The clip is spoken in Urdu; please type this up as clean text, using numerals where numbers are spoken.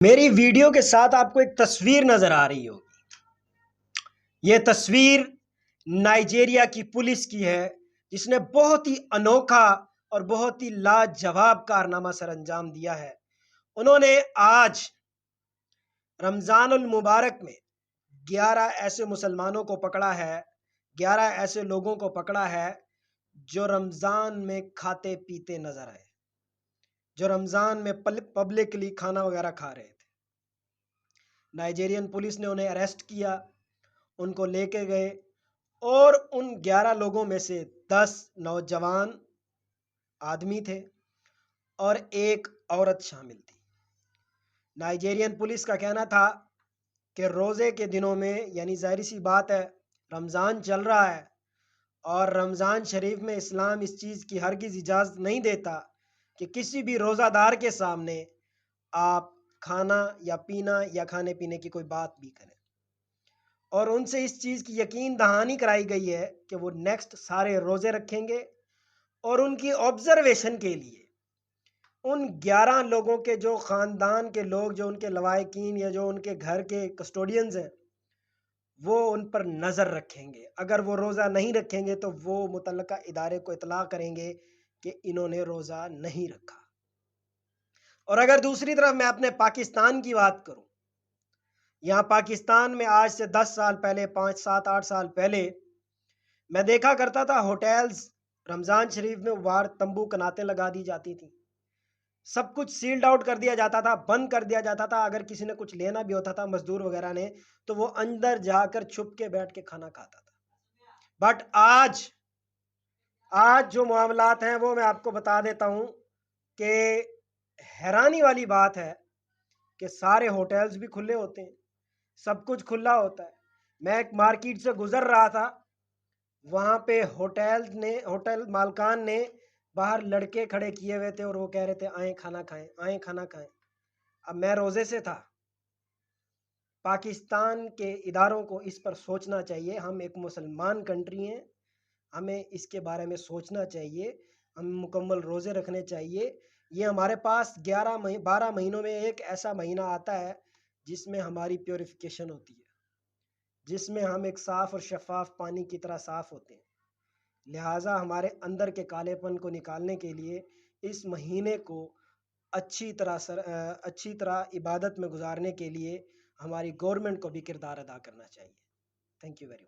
میری ویڈیو کے ساتھ آپ کو ایک تصویر نظر آ رہی ہوگی۔ یہ تصویر نائجیریا کی پولیس کی ہے، جس نے بہت ہی انوکھا اور بہت ہی لاجواب کارنامہ سر انجام دیا ہے۔ انہوں نے آج رمضان المبارک میں 11 ایسے مسلمانوں کو پکڑا ہے، 11 ایسے لوگوں کو پکڑا ہے جو رمضان میں کھاتے پیتے نظر آئے، جو رمضان میں پبلکلی کھانا وغیرہ کھا رہے تھے۔ نائجیرین پولیس نے انہیں اریسٹ کیا، ان کو لے کے گئے، اور ان 11 لوگوں میں سے 10 نوجوان آدمی تھے اور ایک عورت شامل تھی۔ نائجیرین پولیس کا کہنا تھا کہ روزے کے دنوں میں، یعنی ظاہری سی بات ہے رمضان چل رہا ہے، اور رمضان شریف میں اسلام اس چیز کی ہرگز اجازت نہیں دیتا کہ کسی بھی روزہ دار کے سامنے آپ کھانا یا پینا یا کھانے پینے کی کوئی بات بھی کریں، اور ان سے اس چیز کی یقین دہانی کرائی گئی ہے کہ وہ نیکسٹ سارے روزے رکھیں گے، اور ان کی آبزرویشن کے لیے ان 11 لوگوں کے جو خاندان کے لوگ، جو ان کے لوائقین یا جو ان کے گھر کے کسٹوڈینز ہیں، وہ ان پر نظر رکھیں گے۔ اگر وہ روزہ نہیں رکھیں گے تو وہ متعلقہ ادارے کو اطلاع کریں گے کہ انہوں نے روزہ نہیں رکھا۔ اور اگر دوسری طرف میں اپنے پاکستان کی بات کروں، یہاں پاکستان میں آج سے 10 سال پہلے، 5 7 8 سال پہلے میں دیکھا کرتا تھا ہوٹلز رمضان شریف میں وار تمبو کناتیں لگا دی جاتی تھی، سب کچھ سیلڈ آؤٹ کر دیا جاتا تھا، بند کر دیا جاتا تھا۔ اگر کسی نے کچھ لینا بھی ہوتا تھا مزدور وغیرہ نے، تو وہ اندر جا کر چھپ کے بیٹھ کے کھانا کھاتا تھا۔ بٹ آج جو معاملات ہیں وہ میں آپ کو بتا دیتا ہوں کہ حیرانی والی بات ہے کہ سارے ہوٹلز بھی کھلے ہوتے ہیں، سب کچھ کھلا ہوتا ہے۔ میں ایک مارکیٹ سے گزر رہا تھا، وہاں پہ ہوٹل مالکان نے باہر لڑکے کھڑے کیے ہوئے تھے اور وہ کہہ رہے تھے آئیں کھانا کھائیں، آئیں کھانا کھائیں۔ اب میں روزے سے تھا۔ پاکستان کے اداروں کو اس پر سوچنا چاہیے، ہم ایک مسلمان کنٹری ہیں، ہمیں اس کے بارے میں سوچنا چاہیے، ہم مکمل روزے رکھنے چاہیے۔ یہ ہمارے پاس 12 مہینوں میں ایک ایسا مہینہ آتا ہے جس میں ہماری پیوریفیکیشن ہوتی ہے، جس میں ہم ایک صاف اور شفاف پانی کی طرح صاف ہوتے ہیں۔ لہٰذا ہمارے اندر کے کالے پن کو نکالنے کے لیے اس مہینے کو اچھی طرح عبادت میں گزارنے کے لیے ہماری گورنمنٹ کو بھی کردار ادا کرنا چاہیے۔ Thank you very much.